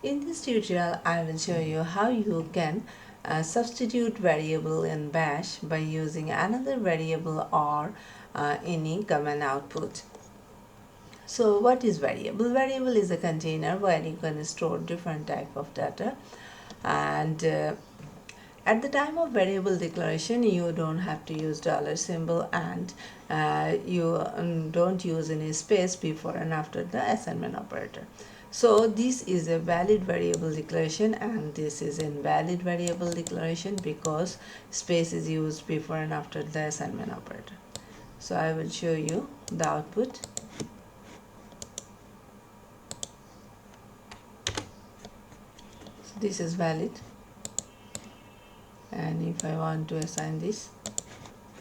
In this tutorial, I will show you how you can substitute variable in bash by using another variable or any command output. So what is variable? Variable is a container where you can store different type of data, and at the time of variable declaration you don't have to use dollar symbol, and you don't use any space before and after the assignment operator. So this is a valid variable declaration and this is invalid variable declaration because space is used before and after the assignment operator. So I will show you the output. So this is valid, and if I want to assign this,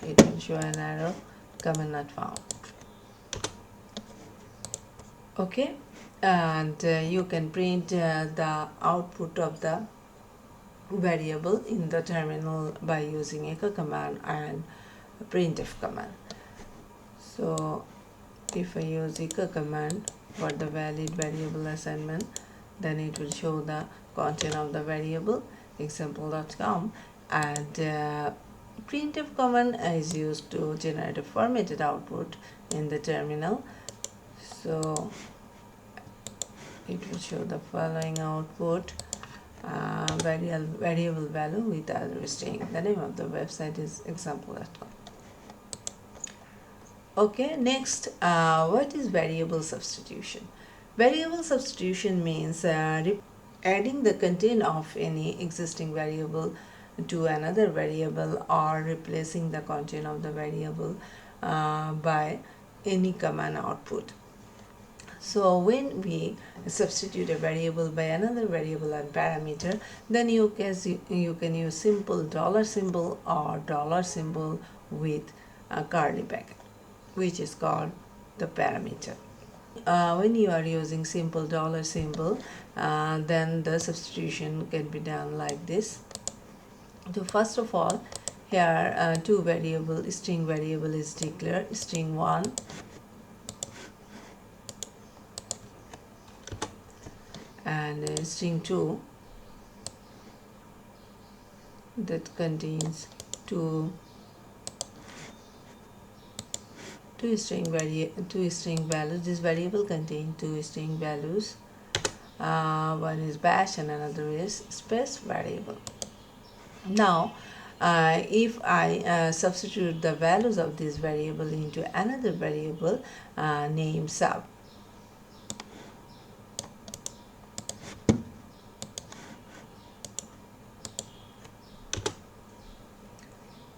it will show an error, command not found. Okay, and you can print the output of the variable in the terminal by using echo command and printf command. So if I use echo command for the valid variable assignment, then it will show the content of the variable example.com, and printf command is used to generate a formatted output in the terminal. So it will show the following output: variable value with other string. The name of the website is example.com. Okay, next, what is variable substitution? Variable substitution means adding the content of any existing variable to another variable or replacing the content of the variable by any command output. So when we substitute a variable by another variable and parameter, then you can use simple dollar symbol or dollar symbol with a curly bracket, which is called the parameter. When you are using simple dollar symbol, then the substitution can be done like this. So first of all, here two variable, string variable is declared, string 1 and string 2 that contains two string values. This variable contains two string values. One is bash and another is space variable. Now if I substitute the values of this variable into another variable named sub,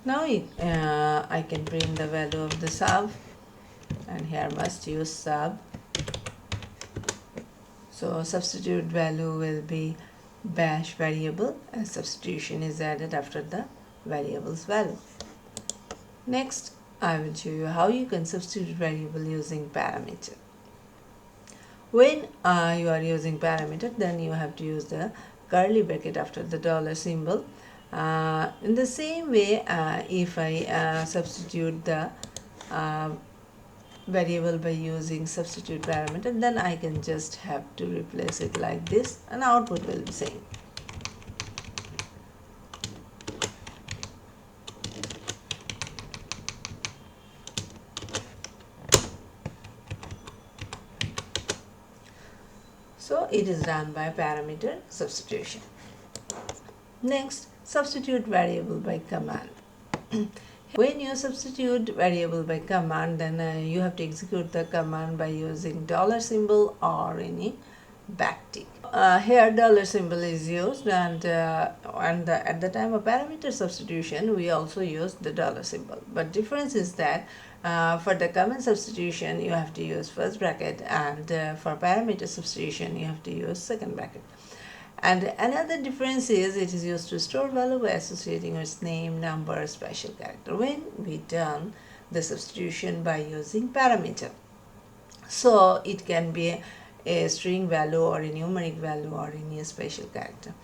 now I can print the value of the sub, and here must use sub. So substitute value will be bash variable, and substitution is added after the variable's value. Next, I will show you how you can substitute variable using parameter. When you are using parameter, then you have to use the curly bracket after the dollar symbol. In the same way, if I substitute the variable by using substitute parameter, then I can just have to replace it like this and output will be same. So it is done by parameter substitution. Next, substitute variable by command. When you substitute variable by command, then you have to execute the command by using dollar symbol or any backtick. Here dollar symbol is used, and at the time of parameter substitution we also use the dollar symbol. But difference is that for the command substitution you have to use first bracket, and for parameter substitution you have to use second bracket. And another difference is it is used to store value by associating its name, number, special character when we done the substitution by using parameter. So it can be a string value or a numeric value or any special character.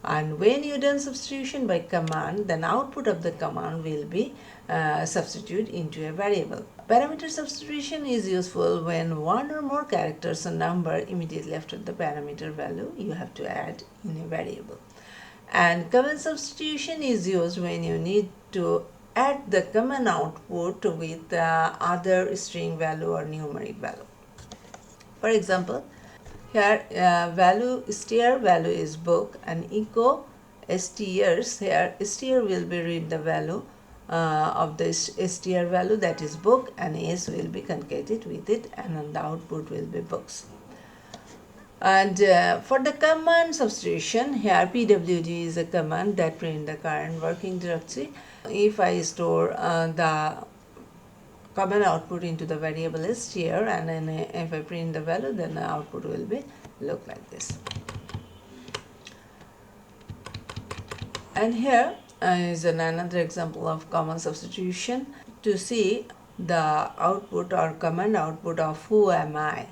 And when you done substitution by command, then output of the command will be substituted into a variable. Parameter substitution is useful when one or more characters or number immediately after the parameter value you have to add in a variable. And command substitution is used when you need to add the command output with other string value or numeric value. For example, here str value is book, and echo strs. Here str will be read the value of the str value, that is book, and s will be concatenated with it, and the output will be books. And for the command substitution, here pwd is a command that print the current working directory. If I store the command output into the variable str, and then if I print the value, then the output will be look like this. And here is another example of command substitution to see the output or command output of who am I.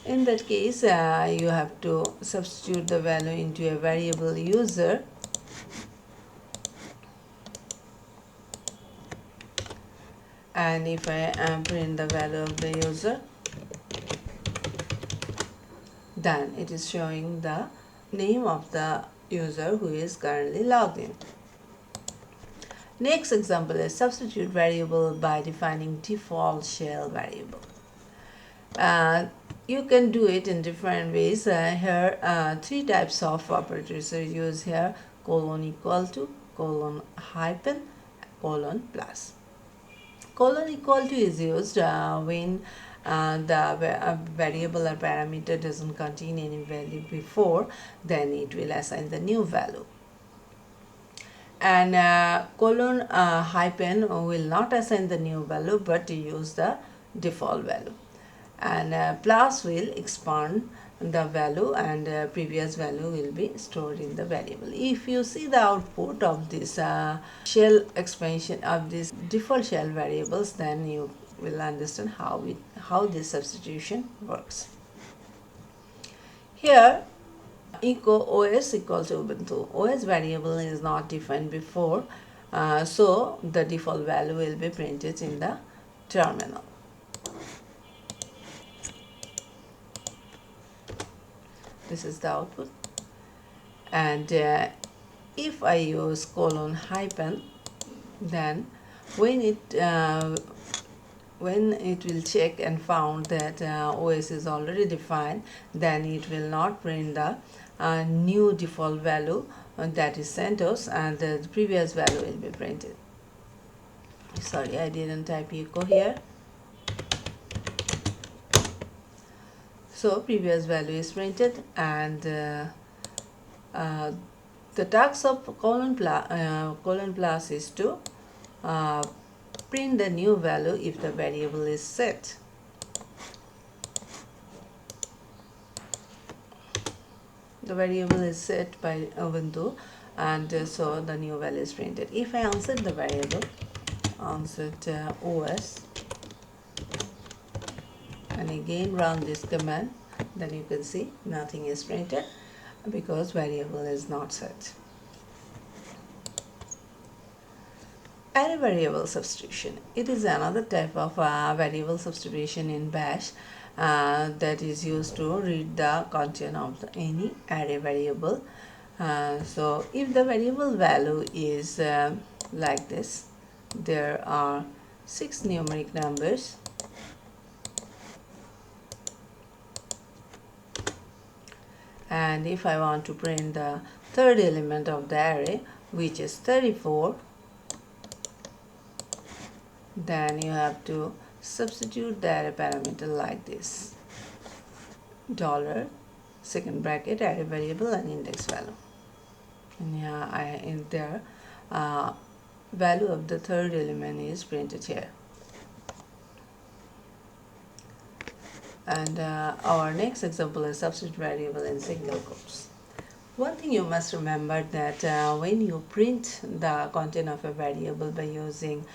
In that case, you have to substitute the value into a variable user, and if I print the value of the user, then it is showing the name of the user who is currently logged in. Next example is substitute variable by defining default shell variable. You can do it in different ways. Here three types of operators are used here: colon equal to, colon hyphen, colon plus. Colon equal to is used when the variable or parameter doesn't contain any value before, then it will assign the new value. And colon hyphen will not assign the new value but use the default value. And plus will expand the value, and previous value will be stored in the variable. If you see the output of this shell expansion of this default shell variables, then you will understand how this substitution works. Here echo OS equals to Ubuntu. OS variable is not defined before, so the default value will be printed in the terminal. This is the output. And if I use colon hyphen, then when it will check and found that OS is already defined, then it will not print the new default value that is CentOS, and the previous value will be printed. Sorry, I didn't type echo here. So previous value is printed, and the task of colon plus is to print the new value if the variable is set. The variable is set by Ubuntu, and so the new value is printed. If I unset the variable, unset OS, and again run this command, then you can see nothing is printed because variable is not set. Array variable substitution. It is another type of variable substitution in Bash that is used to read the content of any array variable. So if the variable value is like this, there are 6 numeric numbers, and if I want to print the third element of the array, which is 34, then you have to substitute the array parameter like this: dollar, second bracket, array variable, and index value. And in there value of the third element is printed here. And our next example is substitute variable in single quotes. One thing you must remember that when you print the content of a variable by using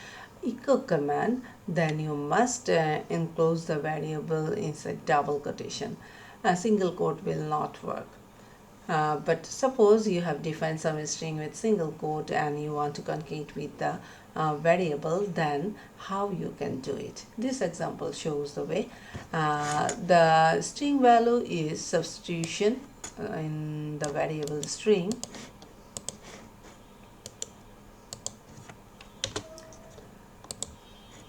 echo command, then you must enclose the variable inside double quotation. A single quote will not work. But suppose you have defined some string with single quote and you want to concatenate with the variable, then how you can do it? This example shows the way. The string value is substitution in the variable string.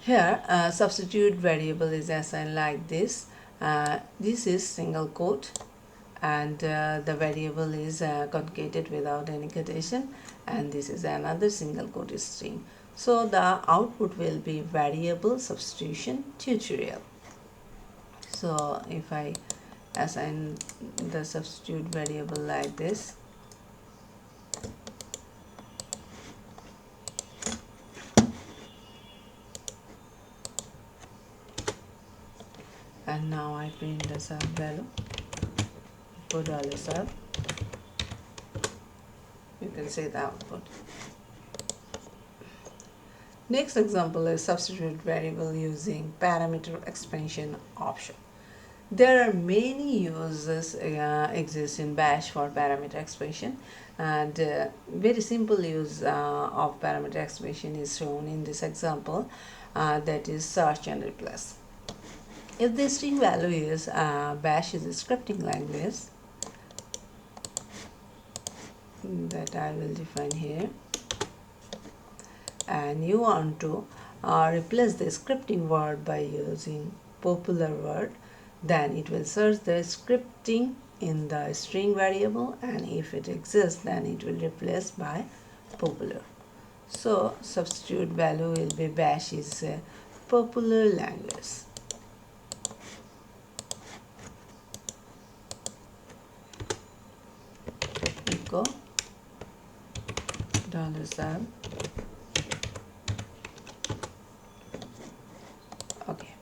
Here, substitute variable is assigned like this. This is single quote, and the variable is concatenated without any quotation, and this is another single quote string. So the output will be variable substitution tutorial. So if I assign the substitute variable like this, and now I print the sub value, put $sub, you can see the output. Next example is substitute variable using parameter expansion option. There are many uses exist in Bash for parameter expansion, and very simple use of parameter expansion is shown in this example, that is search and replace. If the string value is Bash is a scripting language that I will define here, and you want to replace the scripting word by using popular word, then it will search the scripting in the string variable, and if it exists, then it will replace by popular. So substitute value will be Bash is a popular language. Echo $sub. Okay,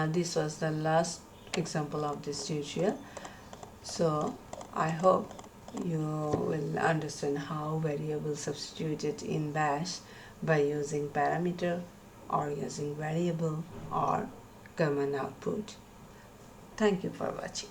this was the last example of this tutorial. So I hope you will understand how variable substituted in Bash by using parameter or using variable or common output. Thank you for watching.